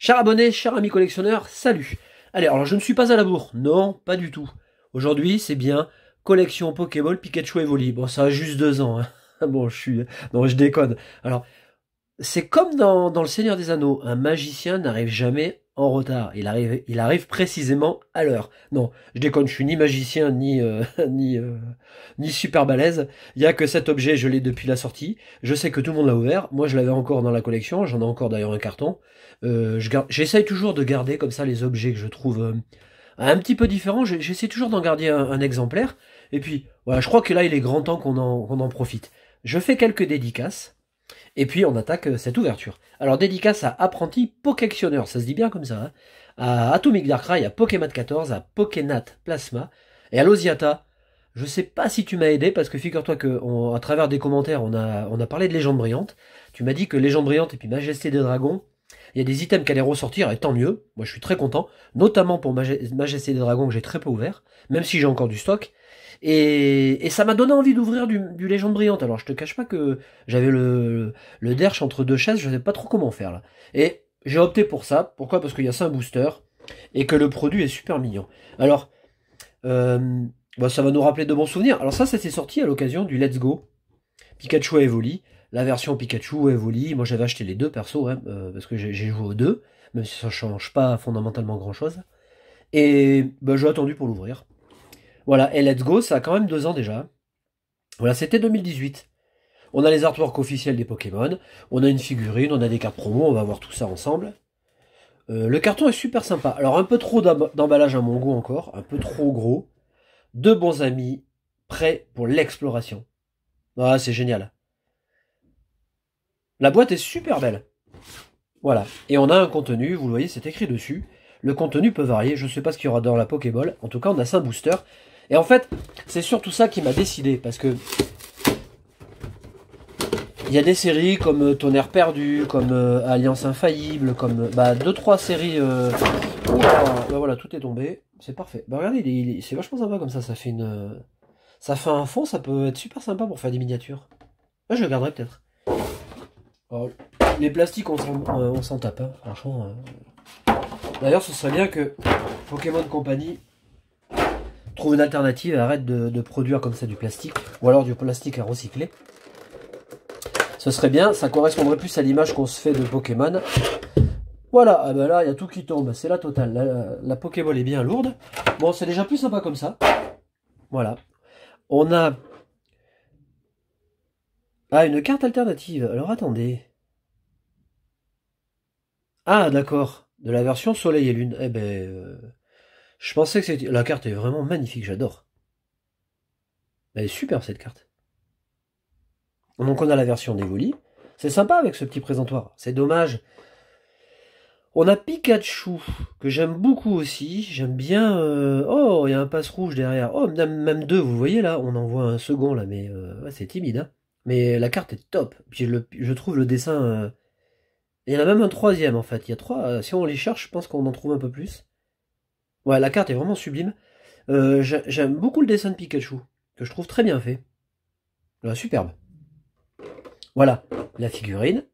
Chers abonnés, chers amis collectionneurs, salut. Allez, alors je ne suis pas à la bourre, non, pas du tout. Aujourd'hui, c'est bien collection Pokéball Pikachu Evoli. Bon, ça a juste 2 ans, hein. Bon, Non, je déconne. Alors, c'est comme dans Le Seigneur des Anneaux, un magicien n'arrive jamais en retard. Il arrive précisément à l'heure. Non, je déconne, je suis ni magicien ni super balèze. Il y a que cet objet, je l'ai depuis la sortie. Je sais que tout le monde l'a ouvert. Moi, je l'avais encore dans la collection. J'en ai encore d'ailleurs un carton. J'essaye toujours de garder comme ça les objets que je trouve un petit peu différents. J'essaie toujours d'en garder un exemplaire. Et puis, voilà, je crois que là, il est grand temps qu'on en profite. Je fais quelques dédicaces. Et puis on attaque cette ouverture. Alors dédicace à Apprenti Pokéctionneur, ça se dit bien comme ça, hein, à Atomic Darkrai, à Pokémat 14, à Pokénat Plasma, et à Losiata. Je sais pas si tu m'as aidé, parce que figure-toi que à travers des commentaires, on a parlé de Légende Brillante. Tu m'as dit que Légende Brillante et puis Majesté des Dragons, il y a des items qui allaient ressortir, et tant mieux. Moi je suis très content, notamment pour Majesté des Dragons que j'ai très peu ouvert, même si j'ai encore du stock. Et ça m'a donné envie d'ouvrir du Légende Brillante. Alors je te cache pas que j'avais le derche entre deux chaises, je savais pas trop comment faire là. Et j'ai opté pour ça. Pourquoi? Parce qu'il y a 5 boosters et que le produit est super mignon. Alors, ça va nous rappeler de bons souvenirs. Alors ça s'est sorti à l'occasion du Let's Go Pikachu Evoli. La version Pikachu Evoli, moi j'avais acheté les deux persos, hein, parce que j'ai joué aux deux, même si ça change pas fondamentalement grand chose. Et j'ai attendu pour l'ouvrir. Voilà, et Let's Go, ça a quand même 2 ans déjà. Voilà, c'était 2018. On a les artworks officiels des Pokémon, on a une figurine, on a des cartes promo, on va voir tout ça ensemble. Le carton est super sympa. Alors un peu trop d'emballage à mon goût encore, un peu trop gros. 2 bons amis, prêts pour l'exploration. Ah, c'est génial. La boîte est super belle. Voilà, et on a un contenu, vous le voyez, c'est écrit dessus. Le contenu peut varier, je ne sais pas ce qu'il y aura dans la Pokéball. En tout cas, on a 5 boosters. Et en fait, c'est surtout ça qui m'a décidé, parce que il y a des séries comme Tonnerre perdu, comme Alliance infaillible, comme 2-3 séries. Voilà, tout est tombé, c'est parfait. Regardez, c'est vachement sympa comme ça. Ça fait un fond, ça peut être super sympa pour faire des miniatures. Là, je le garderai peut-être. Alors, les plastiques, on s'en tape, hein, franchement. D'ailleurs, ce serait bien que Pokémon Company trouve une alternative et arrête de produire comme ça du plastique, ou alors du plastique à recycler. Ce serait bien, ça correspondrait plus à l'image qu'on se fait de Pokémon. Voilà, là, il y a tout qui tombe, c'est la totale. La Pokéball est bien lourde. Bon, c'est déjà plus sympa comme ça. Voilà. On a... Ah, une carte alternative. Alors, attendez. Ah, d'accord. De la version Soleil et Lune. Eh ben... je pensais que c'était... La carte est vraiment magnifique, j'adore. Elle est superbe cette carte. Donc on a la version d'Evoli. C'est sympa avec ce petit présentoir. C'est dommage. On a Pikachu, que j'aime beaucoup aussi. J'aime bien... Oh, il y a un passe rouge derrière. Oh, même 2, vous voyez là. On en voit un second là, mais ouais, c'est timide. Hein. Mais la carte est top. Puis je trouve le dessin... Il y en a même un 3e en fait. Il y a 3... si on les cherche, je pense qu'on en trouve un peu plus. Ouais, la carte est vraiment sublime. J'aime beaucoup le dessin de Pikachu, que je trouve très bien fait. Superbe. Voilà, la figurine.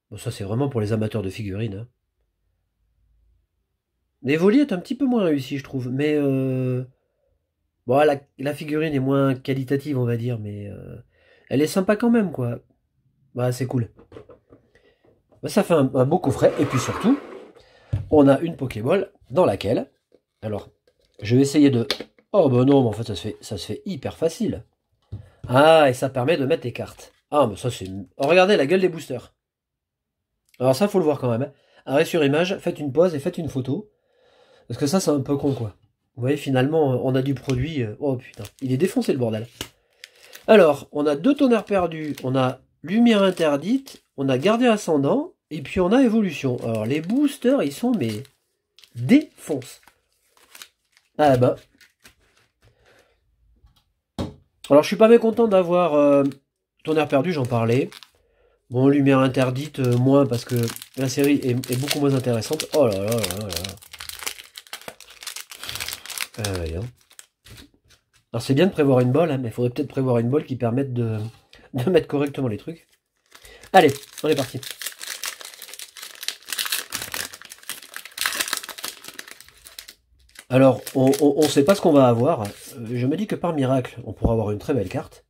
Bon, ça c'est vraiment pour les amateurs de figurines. Hein. L'Evoli est un petit peu moins réussi, je trouve. Mais la figurine est moins qualitative, on va dire. Mais elle est sympa quand même, quoi. C'est cool. Ça fait un beau coffret. Et puis surtout, on a une Pokéball dans laquelle... Alors, je vais essayer de... Oh non, mais en fait, ça se fait hyper facile. Ah, et ça permet de mettre les cartes. Ah, mais ça c'est... Oh, regardez la gueule des boosters. Alors ça, faut le voir quand même. Hein. Arrêt sur image, faites une pause et faites une photo. Parce que ça, c'est un peu con, quoi. Vous voyez, finalement, on a du produit... Oh putain, il est défoncé le bordel. Alors, on a 2 tonnerres perdus, on a lumière interdite, on a gardien ascendant, et puis on a évolution. Alors, les boosters, ils sont, mais... défonce. Ah bah... Alors, je suis pas mécontent d'avoir Tonnerre perdu, j'en parlais. Bon, lumière interdite, moins, parce que la série est beaucoup moins intéressante. Oh là là là là là. Alors, c'est bien de prévoir une balle, hein, mais il faudrait peut-être prévoir une balle qui permette de mettre correctement les trucs. Allez, on est parti. Alors, on sait pas ce qu'on va avoir. Je me dis que par miracle, on pourra avoir une très belle carte.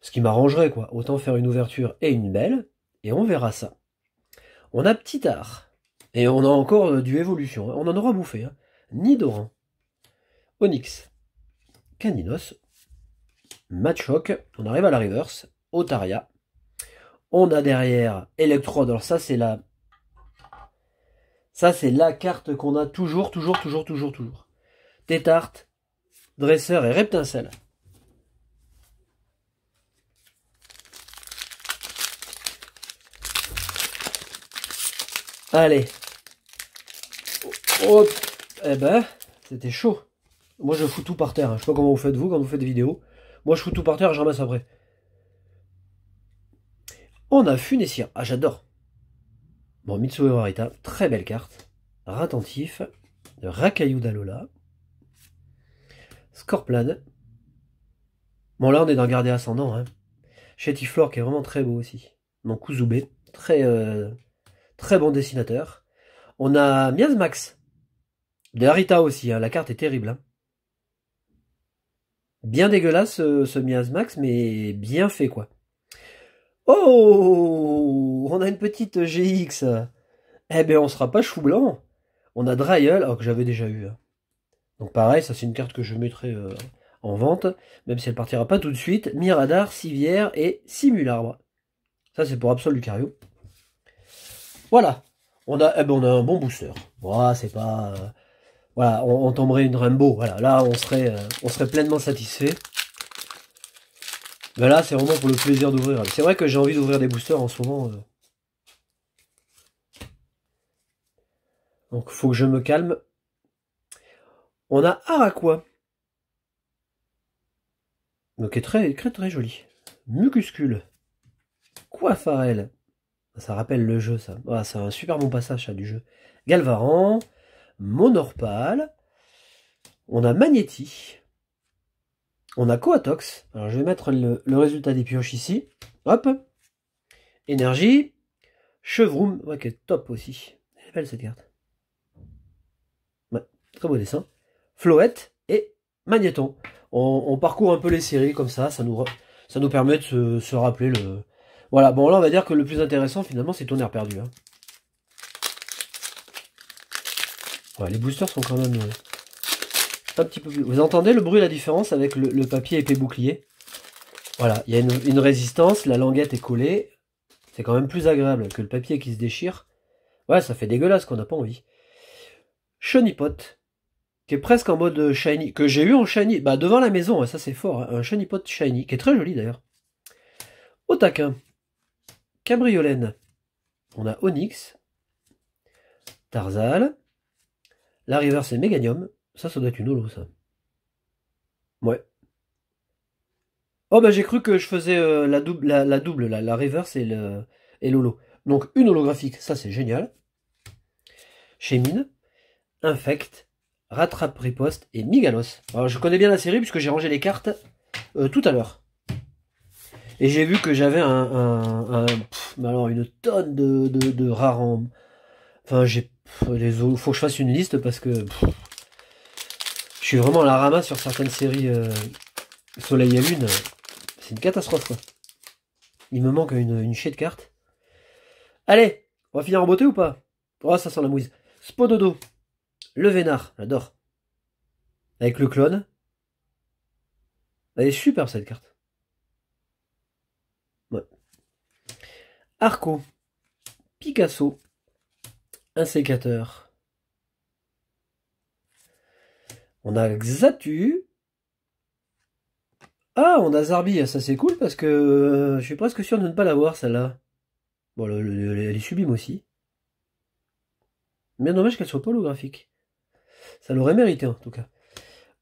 Ce qui m'arrangerait, quoi. Autant faire une ouverture et une belle, et on verra ça. On a Petit Art. Et on a encore du évolution. Hein. On en aura bouffé. Hein. Nidoran. Onyx. Caninos. Machoke. On arrive à la reverse. Otaria. On a derrière Electrode. Alors ça, c'est la... Ça, c'est la carte qu'on a toujours. Tétart, Dresseur et Reptincelle. Allez. Hop. Eh ben, c'était chaud. Moi, je fous tout par terre. Hein. Je sais pas comment vous faites vous quand vous faites des vidéos. Moi, je fous tout par terre et je ramasse après. On a Funessir. Ah, j'adore. Bon, Mitsuo Harita, très belle carte. Ratentif. Rakayu d'Alola. Scorplan. Bon, là, on est dans Gardé Ascendant. Hein. Chétiflore, qui est vraiment très beau aussi. Donc, Kuzube. Très bon dessinateur. On a Miasmax. De Harita aussi. Hein. La carte est terrible. Hein. Bien dégueulasse, ce Miasmax, mais bien fait, quoi. Oh, on a une petite GX. Eh ben, on sera pas chou blanc. On a Dryel, alors que j'avais déjà eu. Hein. Donc pareil, ça c'est une carte que je mettrai en vente, même si elle partira pas tout de suite. Miradar, Civière et Simularbre. Ça c'est pour Absol Lucario. Voilà. On a un bon booster. Voilà, c'est pas... voilà, on tomberait une Rainbow. Voilà, là on serait pleinement satisfait. Mais là c'est vraiment pour le plaisir d'ouvrir. C'est vrai que j'ai envie d'ouvrir des boosters en ce moment. Donc faut que je me calme. On a Araqua. Donc est très joli. Mucuscule. Coiffarel. Ça rappelle le jeu, ça. Ah, c'est un super bon passage, ça, du jeu. Galvaran. Monorpal. On a Magnéti. On a Coatox. Alors, je vais mettre le résultat des pioches ici. Hop. Énergie. Chevroom. Ouais, qui est top aussi. Elle est belle, cette carte. Ouais, très beau dessin. Floette et Magnéton. On parcourt un peu les séries comme ça. Ça nous permet de se rappeler le... Voilà, bon là on va dire que le plus intéressant finalement c'est Tonnerre perdu. Hein. Ouais, les boosters sont quand même un petit peu plus... Vous entendez le bruit, la différence avec le papier épais bouclier? Voilà, il y a une résistance, la languette est collée. C'est quand même plus agréable que le papier qui se déchire. Ouais, ça fait dégueulasse qu'on n'a pas envie. Chonipot, qui est presque en mode shiny, que j'ai eu en shiny, bah devant la maison, ça c'est fort, hein. Un Chonipot shiny, qui est très joli d'ailleurs. Otaquin. Cabriolène, on a Onyx, Tarzal, la River c'est Méganium, ça doit être une holo ça. Ouais. Oh bah j'ai cru que je faisais la double, la River et l'holo. Donc une holographique, ça c'est génial. Chémine, Infect, Rattrape Riposte et Migalos. Alors je connais bien la série puisque j'ai rangé les cartes tout à l'heure. Et j'ai vu que j'avais alors une tonne de rares en... Enfin, faut que je fasse une liste parce que je suis vraiment à la ramasse sur certaines séries Soleil et Lune. C'est une catastrophe, quoi. Il me manque une chier de cartes. Allez, on va finir en beauté ou pas? Oh, ça sent la mouise. Spododo. Le Vénard, j'adore. Avec le clone. Elle est superbe, cette carte. Ouais. Arco. Picasso. Un sécateur. On a Xatu. Ah, on a Zarbi, ça c'est cool parce que je suis presque sûr de ne pas l'avoir celle-là. Bon, elle est sublime aussi. Bien dommage qu'elle soit pas holographique. Ça l'aurait mérité en tout cas.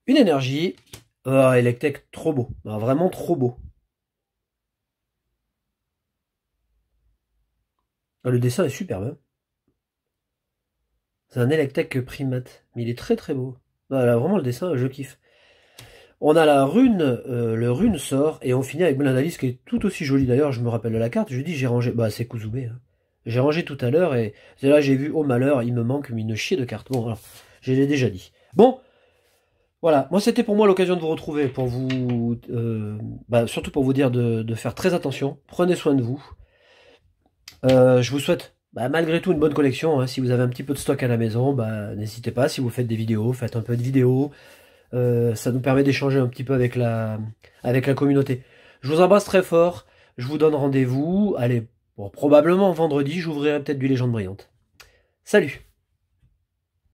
Une énergie. Ah, Electek, trop beau. Ah, vraiment trop beau. Ah, le dessin est superbe. Hein. C'est un Electek primate. Mais il est très beau. Ah, là, vraiment le dessin, je kiffe. On a la rune, le rune sort, et on finit avec l'analyse qui est tout aussi jolie. D'ailleurs, je me rappelle de la carte, je dis j'ai rangé, bah c'est Kuzube. Hein. J'ai rangé tout à l'heure, et c'est là j'ai vu, oh malheur, il me manque une chier de cartes. Bon, alors, je l'ai déjà dit. Bon, Voilà, moi c'était pour moi l'occasion de vous retrouver, pour vous, surtout pour vous dire de faire très attention, prenez soin de vous. Je vous souhaite malgré tout une bonne collection, hein. Si vous avez un petit peu de stock à la maison, n'hésitez pas, si vous faites des vidéos, faites un peu de vidéos. Ça nous permet d'échanger un petit peu avec la communauté. Je vous embrasse très fort, je vous donne rendez-vous, allez, bon, probablement vendredi, j'ouvrirai peut-être du Légende Brillante. Salut!